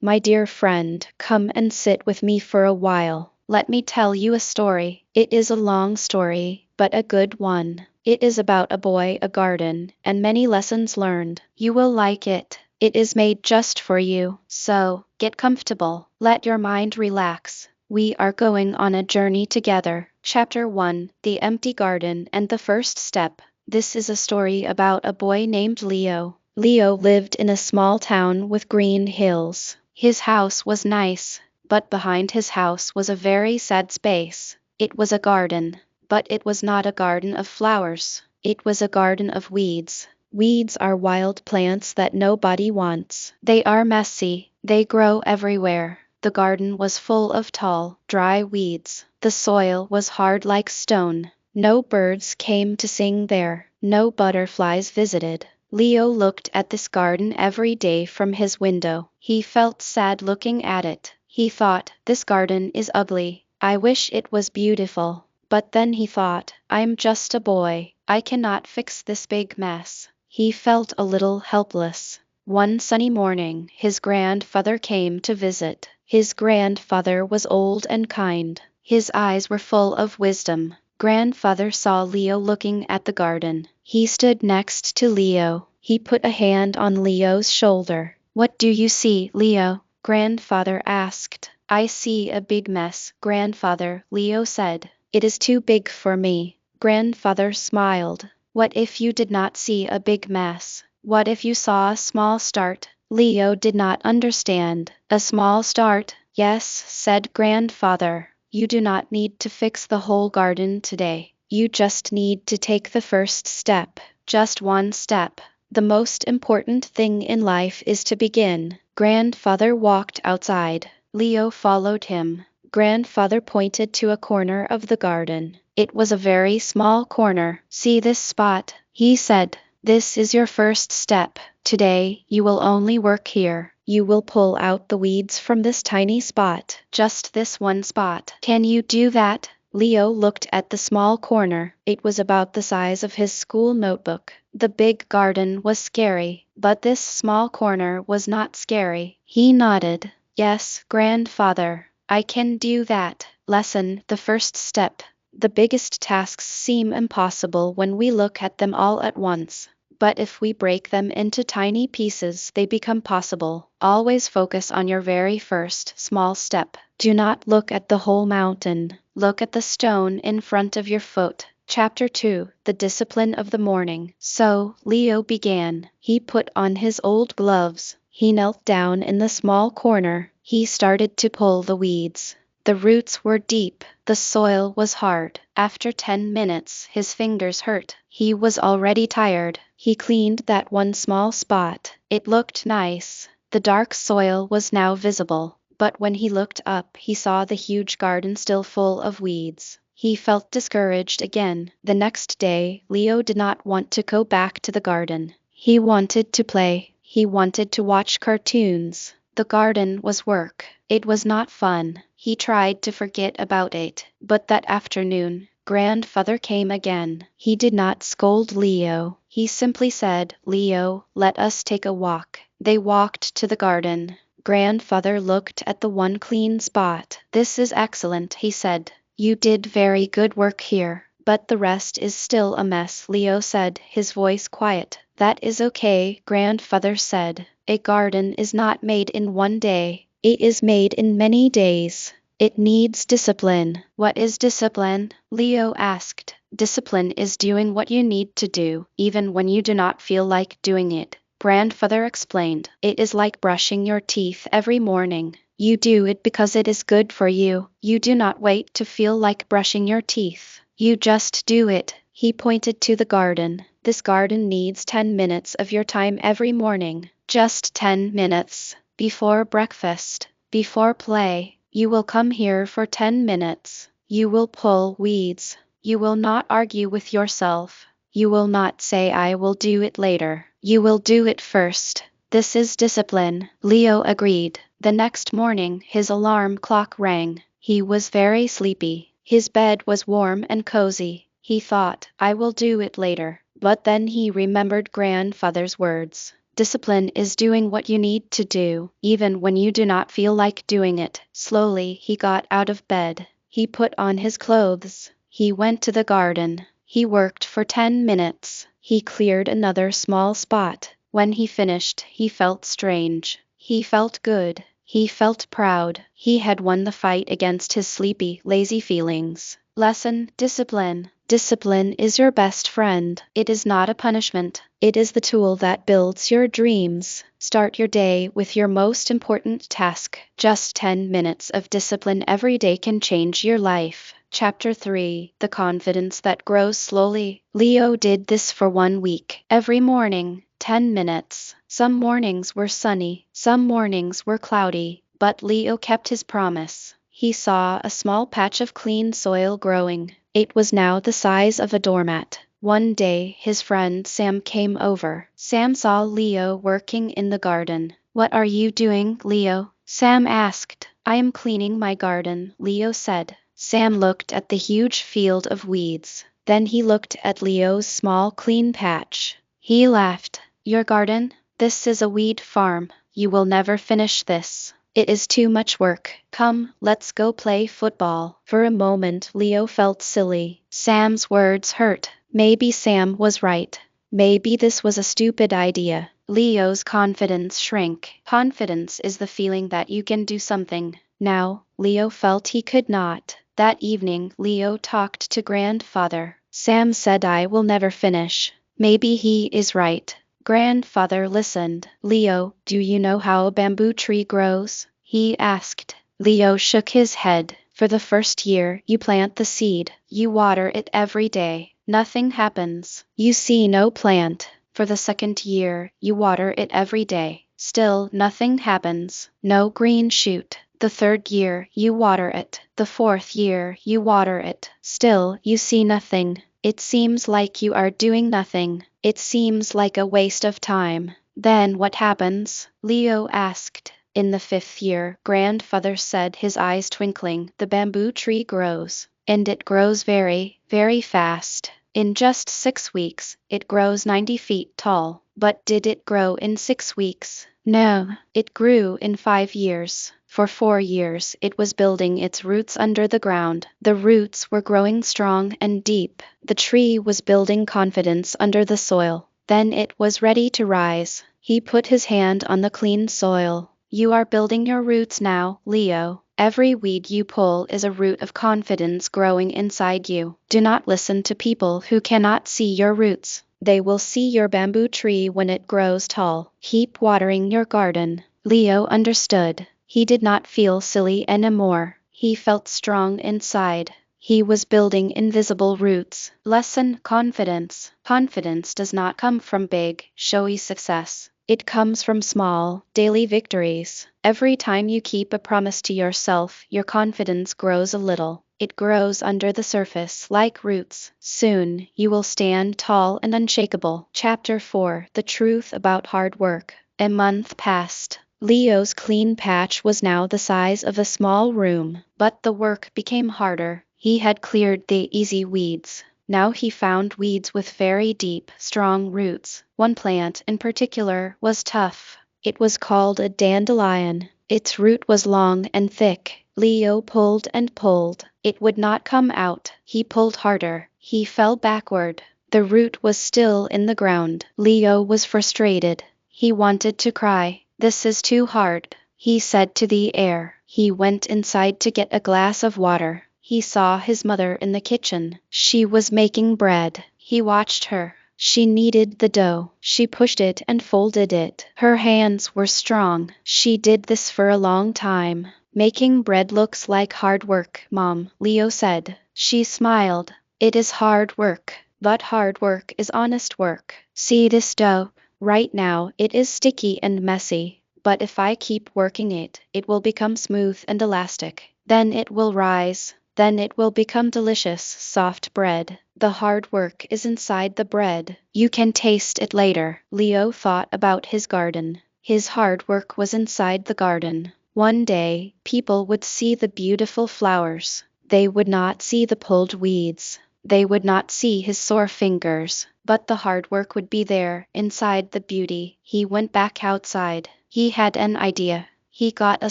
My dear friend, come and sit with me for a while. Let me tell you a story. It is a long story, but a good one. It is about a boy, a garden, and many lessons learned. You will like it. It is made just for you. So, get comfortable. Let your mind relax. We are going on a journey together. Chapter 1: The Empty Garden and the First Step. This is a story about a boy named Leo. Leo lived in a small town with green hills. His house was nice, but behind his house was a very sad space. It was a garden, but it was not a garden of flowers. It was a garden of weeds. Weeds are wild plants that nobody wants. They are messy. They grow everywhere. The garden was full of tall, dry weeds. The soil was hard like stone. No birds came to sing there. No butterflies visited. Leo looked at this garden every day from his window. He felt sad looking at it. He thought, this garden is ugly. I wish it was beautiful. But then he thought, I'm just a boy. I cannot fix this big mess. He felt a little helpless. One sunny morning, his grandfather came to visit. His grandfather was old and kind. His eyes were full of wisdom. Grandfather saw Leo looking at the garden. He stood next to Leo. He put a hand on Leo's shoulder. What do you see, Leo? Grandfather asked. I see a big mess, Grandfather, Leo said. It is too big for me. Grandfather smiled. What if you did not see a big mess? What if you saw a small start? Leo did not understand. A small start? Yes, said Grandfather. You do not need to fix the whole garden today. You just need to take the first step. Just one step. The most important thing in life is to begin. Grandfather walked outside. Leo followed him. Grandfather pointed to a corner of the garden. It was a very small corner. See this spot? He said. This is your first step. Today, you will only work here. You will pull out the weeds from this tiny spot. Just this one spot. Can you do that? Leo looked at the small corner. It was about the size of his school notebook. The big garden was scary, but this small corner was not scary. He nodded. Yes, Grandfather, I can do that. Lesson: the first step. The biggest tasks seem impossible when we look at them all at once. But if we break them into tiny pieces, they become possible. Always focus on your very first, small step. Do not look at the whole mountain. Look at the stone in front of your foot. Chapter 2: The Discipline of the Morning. So, Leo began. He put on his old gloves. He knelt down in the small corner. He started to pull the weeds. The roots were deep. The soil was hard. After 10 minutes, his fingers hurt. He was already tired. He cleaned that one small spot. It looked nice. The dark soil was now visible. But when he looked up, he saw the huge garden still full of weeds. He felt discouraged again. The next day, Leo did not want to go back to the garden. He wanted to play. He wanted to watch cartoons. The garden was work. It was not fun. He tried to forget about it. But that afternoon, Grandfather came again. He did not scold Leo. He simply said, Leo, let us take a walk. They walked to the garden. Grandfather looked at the one clean spot. This is excellent, he said. You did very good work here. But the rest is still a mess, Leo said, his voice quiet. That is okay, Grandfather said. A garden is not made in one day. It is made in many days. It needs discipline. What is discipline? Leo asked. Discipline is doing what you need to do, even when you do not feel like doing it. Grandfather explained. It is like brushing your teeth every morning. You do it because it is good for you. You do not wait to feel like brushing your teeth. You just do it. He pointed to the garden. This garden needs 10 minutes of your time every morning. Just 10 minutes. Before breakfast. Before play. You will come here for 10 minutes. You will pull weeds. You will not argue with yourself. You will not say I will do it later. You will do it first. This is discipline. Leo agreed. The next morning, his alarm clock rang. He was very sleepy. His bed was warm and cozy. He thought, I will do it later. But then he remembered Grandfather's words. Discipline is doing what you need to do, even when you do not feel like doing it. Slowly, he got out of bed. He put on his clothes. He went to the garden. He worked for 10 minutes. He cleared another small spot. When he finished, he felt strange. He felt good. He felt proud. He had won the fight against his sleepy, lazy feelings. Lesson: discipline. Discipline is your best friend. It is not a punishment. It is the tool that builds your dreams. Start your day with your most important task. Just 10 minutes of discipline every day can change your life. Chapter 3: The Confidence That Grows Slowly. Leo did this for 1 week. Every morning, 10 minutes. Some mornings were sunny, some mornings were cloudy, but Leo kept his promise. He saw a small patch of clean soil growing. It was now the size of a doormat. One day, his friend Sam came over. Sam saw Leo working in the garden. "What are you doing, Leo?" Sam asked. "I am cleaning my garden," Leo said. Sam looked at the huge field of weeds. Then he looked at Leo's small clean patch. He laughed. "Your garden? This is a weed farm. You will never finish this. It is too much work. Come, let's go play football." For a moment Leo felt silly. Sam's words hurt. Maybe Sam was right. Maybe this was a stupid idea. Leo's confidence shrank. Confidence is the feeling that you can do something. Now, Leo felt he could not. That evening, Leo talked to grandfather. "Sam said I will never finish. Maybe he is right." Grandfather listened. "Leo, do you know how a bamboo tree grows?" he asked. Leo shook his head. "For the first year, you plant the seed. You water it every day. Nothing happens. You see no plant. For the second year, you water it every day. Still nothing happens. No green shoot. The third year, you water it. The fourth year, you water it. Still, you see nothing. It seems like you are doing nothing. It seems like a waste of time. Then what happens?" Leo asked. "In the fifth year," grandfather said, his eyes twinkling, "the bamboo tree grows. And it grows very, very fast. In just 6 weeks, it grows 90 feet tall." But did it grow in 6 weeks? No, it grew in 5 years. For 4 years, it was building its roots under the ground. The roots were growing strong and deep. The tree was building confidence under the soil. Then it was ready to rise. He put his hand on the clean soil. "You are building your roots now, Leo. Every weed you pull is a root of confidence growing inside you. Do not listen to people who cannot see your roots. They will see your bamboo tree when it grows tall. Keep watering your garden." Leo understood. He did not feel silly anymore. He felt strong inside. He was building invisible roots. Lesson: confidence. Confidence does not come from big, showy success. It comes from small, daily victories. Every time you keep a promise to yourself, your confidence grows a little. It grows under the surface like roots. Soon, you will stand tall and unshakable. Chapter 4: The Truth About Hard Work. A month passed. Leo's clean patch was now the size of a small room, but the work became harder. He had cleared the easy weeds. Now he found weeds with very deep, strong roots. One plant in particular was tough. It was called a dandelion. Its root was long and thick. Leo pulled and pulled. It would not come out. He pulled harder. He fell backward. The root was still in the ground. Leo was frustrated. He wanted to cry. "This is too hard," he said to the air. He went inside to get a glass of water. He saw his mother in the kitchen. She was making bread. He watched her. She kneaded the dough. She pushed it and folded it. Her hands were strong. She did this for a long time. "Making bread looks like hard work, Mom," Leo said. She smiled. "It is hard work, but hard work is honest work. See this dough? Right now it is sticky and messy, but if I keep working it, it will become smooth and elastic. Then it will rise. Then it will become delicious, soft bread. The hard work is inside the bread. You can taste it later." Leo thought about his garden. His hard work was inside the garden. One day, people would see the beautiful flowers. They would not see the pulled weeds. They would not see his sore fingers, but the hard work would be there, inside the beauty. He went back outside. He had an idea. He got a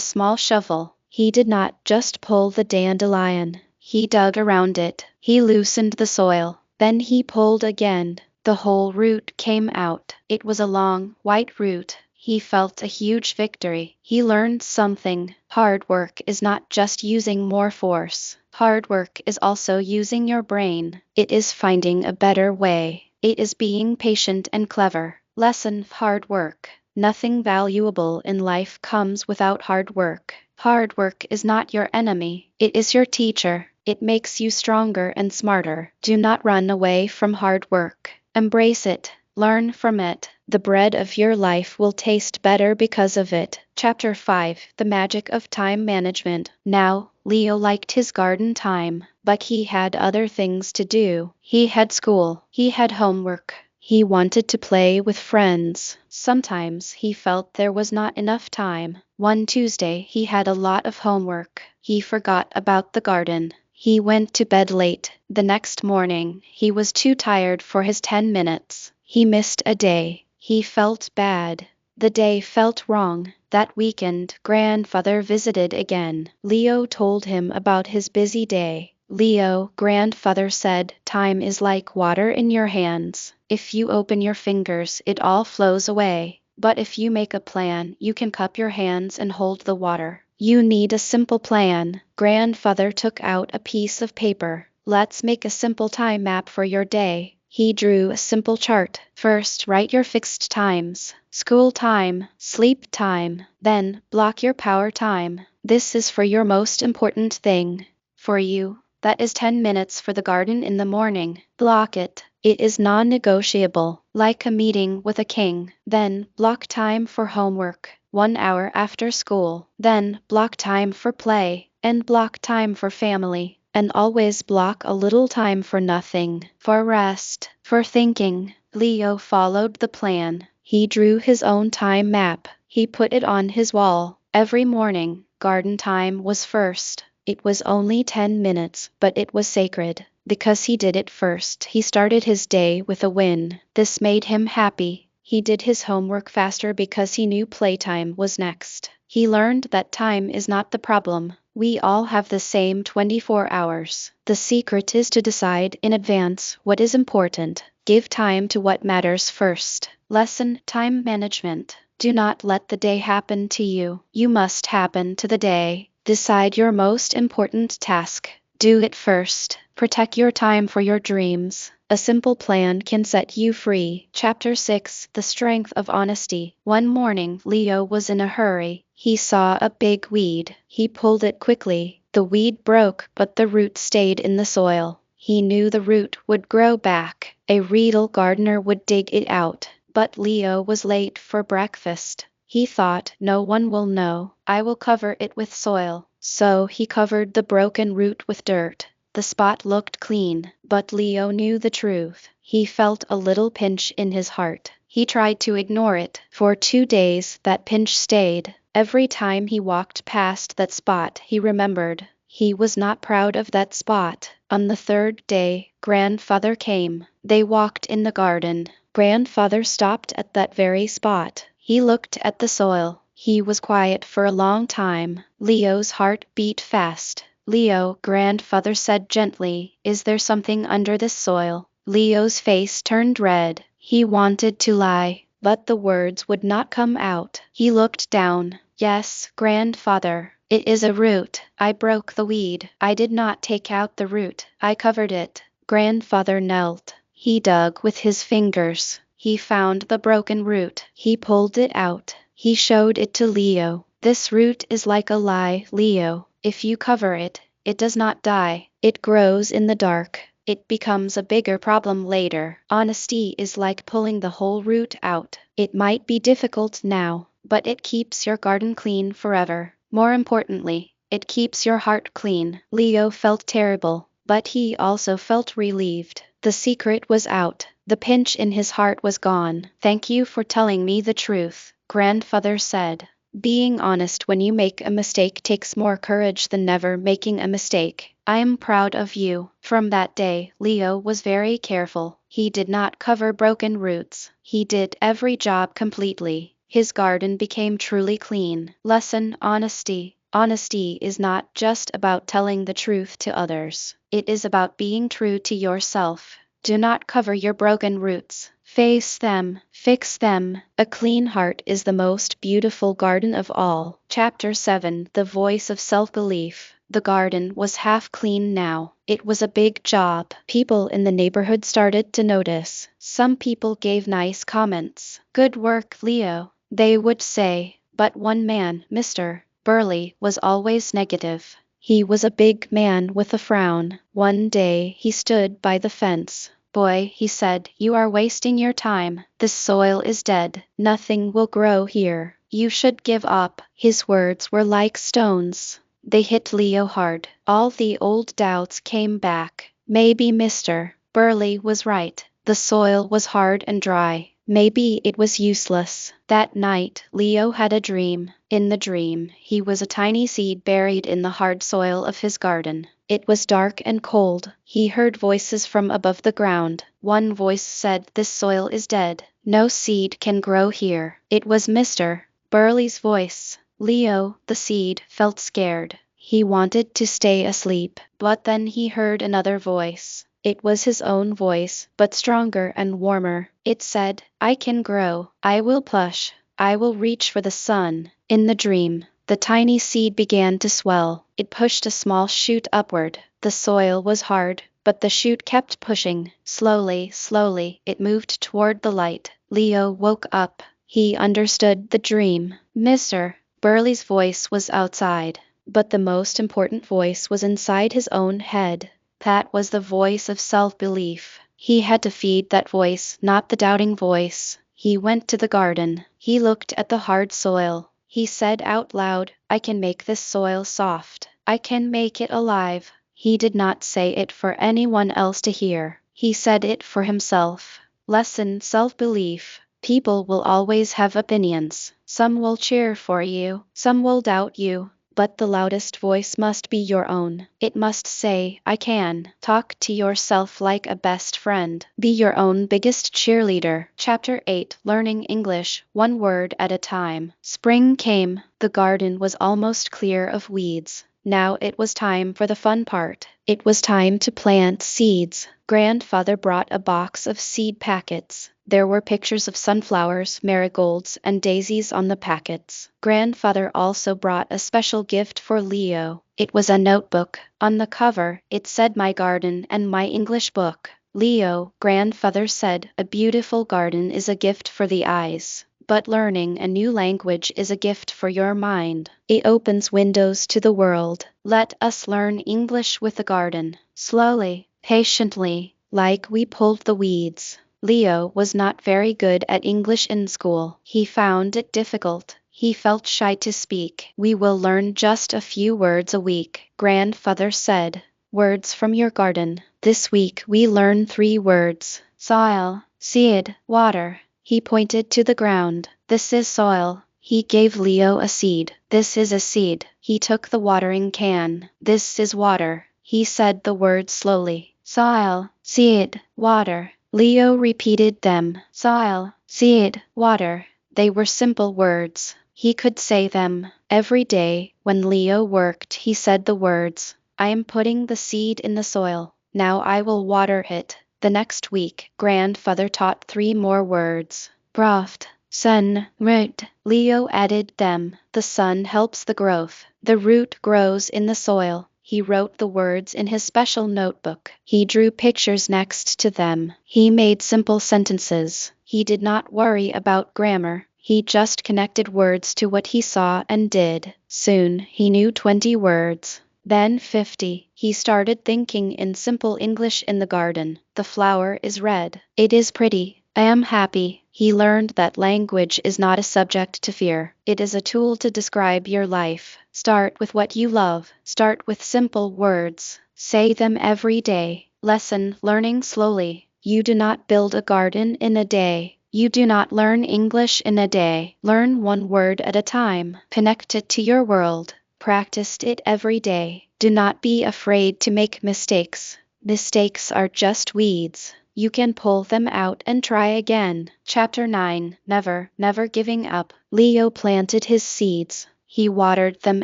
small shovel. He did not just pull the dandelion. He dug around it. He loosened the soil. Then he pulled again. The whole root came out. It was a long, white root. He felt a huge victory. He learned something. Hard work is not just using more force. Hard work is also using your brain. It is finding a better way. It is being patient and clever. Lesson: hard work. Nothing valuable in life comes without hard work. Hard work is not your enemy. It is your teacher. It makes you stronger and smarter. Do not run away from hard work. Embrace it. Learn from it. The bread of your life will taste better because of it. Chapter 5: The Magic of Time Management. Now, Leo liked his garden time, but he had other things to do. He had school. He had homework. He wanted to play with friends. Sometimes he felt there was not enough time. One Tuesday he had a lot of homework. He forgot about the garden. He went to bed late. The next morning, he was too tired for his 10 minutes. He missed a day. He felt bad. The day felt wrong. That weekend, grandfather visited again. Leo told him about his busy day. Leo, grandfather said, time is like water in your hands. If you open your fingers, it all flows away. But if you make a plan, you can cup your hands and hold the water. You need a simple plan. Grandfather took out a piece of paper. Let's make a simple time map for your day. He drew a simple chart. First, write your fixed times. School time, sleep time. Then, block your power time. This is for your most important thing. For you, that is 10 minutes for the garden in the morning. Block it. It is non-negotiable, like a meeting with a king. Then, block time for homework, 1 hour after school. Then, block time for play, and block time for family. And always block a little time for nothing, for rest, for thinking. Leo followed the plan. He drew his own time map. He put it on his wall. Every morning, garden time was first. It was only 10 minutes, but it was sacred. Because he did it first, he started his day with a win. This made him happy. He did his homework faster because he knew playtime was next. He learned that time is not the problem. We all have the same 24 hours. The secret is to decide in advance what is important. Give time to what matters first. Lesson: time management. Do not let the day happen to you. You must happen to the day. Decide your most important task. Do it first. Protect your time for your dreams. A simple plan can set you free. Chapter 6: The Strength of Honesty. One morning, Leo was in a hurry. He saw a big weed. He pulled it quickly. The weed broke, but the root stayed in the soil. He knew the root would grow back. A real gardener would dig it out. But Leo was late for breakfast. He thought, no one will know. I will cover it with soil. So he covered the broken root with dirt. The spot looked clean, but Leo knew the truth. He felt a little pinch in his heart. He tried to ignore it. For 2 days, that pinch stayed. Every time he walked past that spot, he remembered. He was not proud of that spot. On the 3rd day, grandfather came. They walked in the garden. Grandfather stopped at that very spot. He looked at the soil. He was quiet for a long time. Leo's heart beat fast. Leo, grandfather said gently, is there something under this soil? Leo's face turned red. He wanted to lie, but the words would not come out. He looked down. Yes, grandfather. It is a root. I broke the weed. I did not take out the root. I covered it. Grandfather knelt. He dug with his fingers. He found the broken root. He pulled it out. He showed it to Leo. This root is like a lie, Leo. If you cover it, it does not die. It grows in the dark. It becomes a bigger problem later. Honesty is like pulling the whole root out. It might be difficult now, but it keeps your garden clean forever. More importantly, it keeps your heart clean. Leo felt terrible, but he also felt relieved. The secret was out. The pinch in his heart was gone. Thank you for telling me the truth, grandfather said. Being honest when you make a mistake takes more courage than never making a mistake. I am proud of you. From that day, Leo was very careful. He did not cover broken roots. He did every job completely. His garden became truly clean. Lesson: honesty. Honesty is not just about telling the truth to others. It is about being true to yourself. Do not cover your broken roots. Face them, fix them. A clean heart is the most beautiful garden of all. Chapter 7: The Voice of Self-Belief. The garden was half clean now. It was a big job. People in the neighborhood started to notice. Some people gave nice comments. Good work, Leo, they would say. But one man, Mr. Burley, was always negative. He was a big man with a frown. One day he stood by the fence. Boy, he said, you are wasting your time. This soil is dead. Nothing will grow here. You should give up. His words were like stones. They hit Leo hard. All the old doubts came back. Maybe Mr. Burley was right. The soil was hard and dry. Maybe it was useless. That night, Leo had a dream. In the dream, he was a tiny seed buried in the hard soil of his garden. It was dark and cold. He heard voices from above the ground. One voice said, "This soil is dead. No seed can grow here." It was Mr. Burley's voice. Leo, the seed, felt scared. He wanted to stay asleep, but then he heard another voice. It was his own voice, but stronger and warmer. It said, "I can grow. I will push. I will reach for the sun." In the dream, the tiny seed began to swell. It pushed a small shoot upward. The soil was hard, but the shoot kept pushing. Slowly, slowly, it moved toward the light. Leo woke up. He understood the dream. Mr. Burley's voice was outside, but the most important voice was inside his own head. That was the voice of self-belief. He had to feed that voice, not the doubting voice. He went to the garden. He looked at the hard soil. He said out loud, "I can make this soil soft. I can make it alive." He did not say it for anyone else to hear. He said it for himself. Lesson: self-belief. People will always have opinions. Some will cheer for you, some will doubt you. But the loudest voice must be your own. It must say, "I can." Talk to yourself like a best friend. Be your own biggest cheerleader. Chapter 8: Learning English, One Word at a Time. Spring came. The garden was almost clear of weeds. Now it was time for the fun part. It was time to plant seeds. Grandfather brought a box of seed packets. There were pictures of sunflowers, marigolds, and daisies on the packets. Grandfather also brought a special gift for Leo. It was a notebook. On the cover, it said, "My garden and my English book." Leo, grandfather said, a beautiful garden is a gift for the eyes. But learning a new language is a gift for your mind. It opens windows to the world. Let us learn English with the garden. Slowly, patiently, like we pulled the weeds. Leo was not very good at English in school. He found it difficult. He felt shy to speak. We will learn just a few words a week, grandfather said. Words from your garden. This week we learn 3 words. Soil, seed, water. He pointed to the ground. This is soil. He gave Leo a seed. This is a seed. He took the watering can. This is water. He said the words slowly. Soil, seed, water. Leo repeated them. Soil, seed, water. They were simple words. He could say them. Every day, when Leo worked, he said the words. I am putting the seed in the soil. Now I will water it. The next week, grandfather taught 3 more words. Graft, sun, root. Leo added them. The sun helps the growth. The root grows in the soil. He wrote the words in his special notebook. He drew pictures next to them. He made simple sentences. He did not worry about grammar. He just connected words to what he saw and did. Soon, he knew 20 words. Then 50. He started thinking in simple English in the garden. The flower is red. It is pretty. I am happy. He learned that language is not a subject to fear. It is a tool to describe your life. Start with what you love. Start with simple words. Say them every day. Lesson: learning slowly. You do not build a garden in a day. You do not learn English in a day. Learn one word at a time. Connect it to your world. Practice it every day. Do not be afraid to make mistakes. Mistakes are just weeds. You can pull them out and try again. Chapter 9. Never, never giving up. Leo planted his seeds. He watered them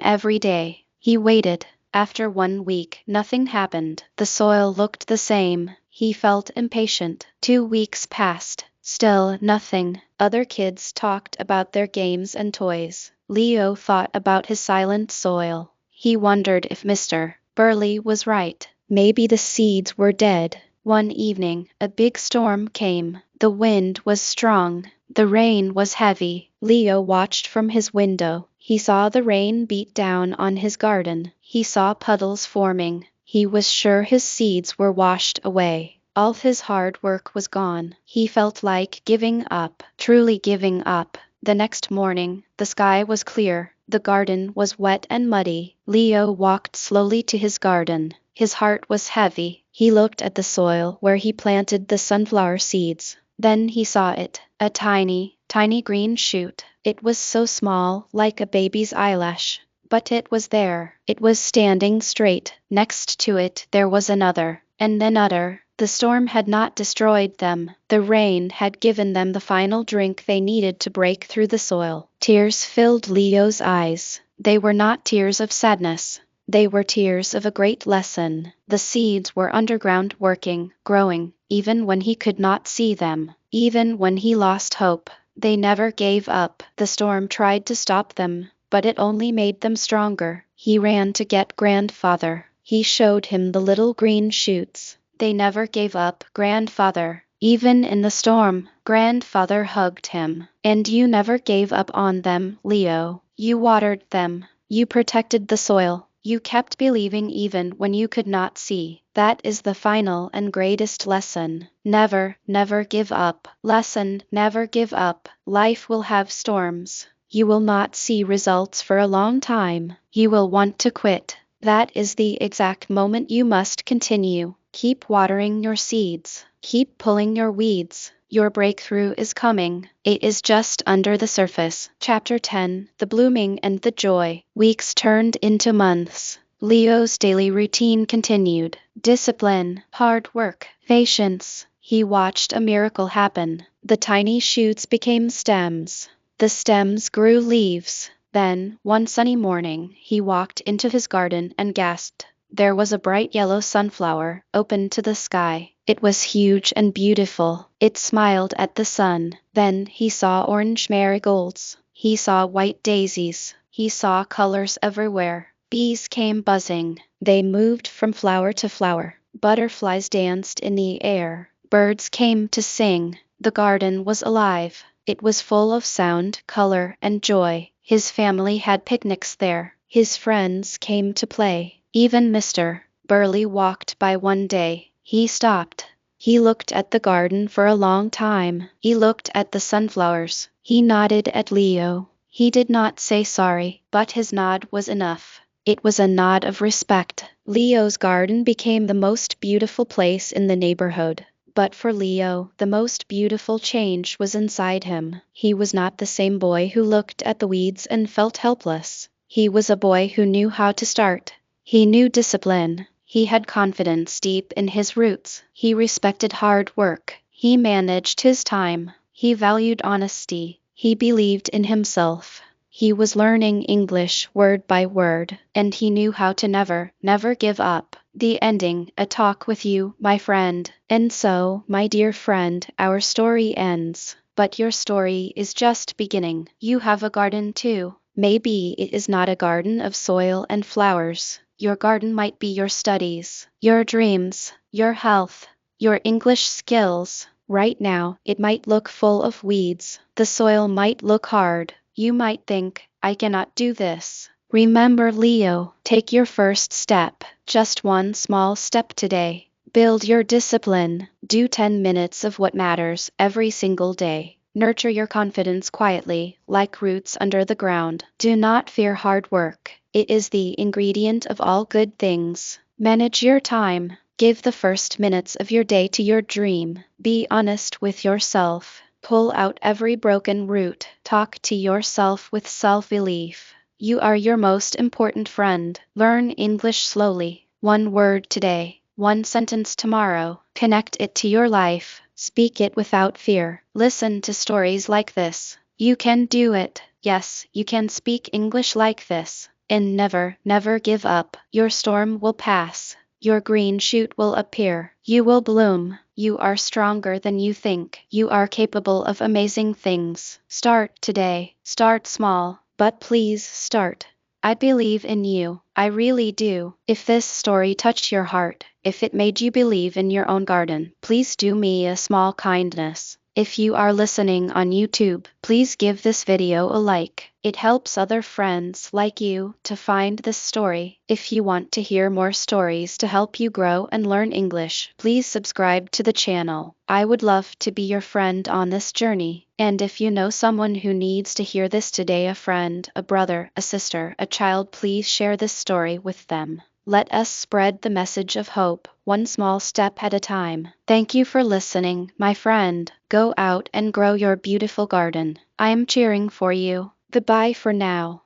every day. He waited. After 1 week, nothing happened. The soil looked the same. He felt impatient. 2 weeks passed. Still nothing. Other kids talked about their games and toys. Leo thought about his silent soil. He wondered if Mr. Burley was right. Maybe the seeds were dead. One evening, a big storm came. The wind was strong. The rain was heavy. Leo watched from his window. He saw the rain beat down on his garden. He saw puddles forming. He was sure his seeds were washed away. All his hard work was gone. He felt like giving up, truly giving up. The next morning, the sky was clear. The garden was wet and muddy. Leo walked slowly to his garden. His heart was heavy. He looked at the soil where he planted the sunflower seeds. Then he saw it, a tiny, tiny green shoot. It was so small, like a baby's eyelash. But it was there. It was standing straight. Next to it there was another, and another. The storm had not destroyed them. The rain had given them the final drink they needed to break through the soil. Tears filled Leo's eyes. They were not tears of sadness. They were tears of a great lesson. The seeds were underground working, growing, even when he could not see them. Even when he lost hope, they never gave up. The storm tried to stop them, but it only made them stronger. He ran to get grandfather. He showed him the little green shoots. They never gave up, grandfather. Even in the storm, grandfather hugged him. And you never gave up on them, Leo. You watered them. You protected the soil. You kept believing even when you could not see. That is the final and greatest lesson. Never, never give up. Lesson, never give up. Life will have storms. You will not see results for a long time. You will want to quit. That is the exact moment you must continue. Keep watering your seeds. Keep pulling your weeds. Your breakthrough is coming. It is just under the surface. Chapter 10. The blooming and the joy. Weeks turned into months. Leo's daily routine continued. Discipline, hard work, patience. He watched a miracle happen. The tiny shoots became stems. The stems grew leaves. Then, one sunny morning, he walked into his garden and gasped. There was a bright yellow sunflower, open to the sky. It was huge and beautiful. It smiled at the sun. Then he saw orange marigolds. He saw white daisies. He saw colors everywhere. Bees came buzzing. They moved from flower to flower. Butterflies danced in the air. Birds came to sing. The garden was alive. It was full of sound, color, and joy. His family had picnics there. His friends came to play. Even Mr. Burley walked by one day. He stopped. He looked at the garden for a long time. He looked at the sunflowers. He nodded at Leo. He did not say sorry, but his nod was enough. It was a nod of respect. Leo's garden became the most beautiful place in the neighborhood. But for Leo, the most beautiful change was inside him. He was not the same boy who looked at the weeds and felt helpless. He was a boy who knew how to start. He knew discipline. He had confidence deep in his roots. He respected hard work. He managed his time. He valued honesty. He believed in himself. He was learning English word by word, and he knew how to never, never give up. The ending, a talk with you, my friend. And so, my dear friend, our story ends. But your story is just beginning. You have a garden too. Maybe it is not a garden of soil and flowers. Your garden might be your studies, your dreams, your health, your English skills. Right now, it might look full of weeds. The soil might look hard. You might think, I cannot do this. Remember, Leo, take your first step. Just one small step today. Build your discipline. Do 10 minutes of what matters every single day. Nurture your confidence quietly, like roots under the ground. Do not fear hard work. It is the ingredient of all good things. Manage your time. Give the first minutes of your day to your dream. Be honest with yourself. Pull out every broken root. Talk to yourself with self-belief. You are your most important friend. Learn English slowly. One word today, one sentence tomorrow. Connect it to your life. Speak it without fear. Listen to stories like this. You can do it. Yes, you can speak English like this. And never, never give up. Your storm will pass. Your green shoot will appear. You will bloom. You are stronger than you think. You are capable of amazing things. Start today. Start small, but please start. I believe in you. I really do. If this story touched your heart, if it made you believe in your own garden, please do me a small kindness. If you are listening on YouTube, please give this video a like. It helps other friends like you to find this story. If you want to hear more stories to help you grow and learn English, please subscribe to the channel. I would love to be your friend on this journey. And if you know someone who needs to hear this today, a friend, a brother, a sister, a child, please share this story with them. Let us spread the message of hope, one small step at a time. Thank you for listening, my friend. Go out and grow your beautiful garden. I am cheering for you. Goodbye for now.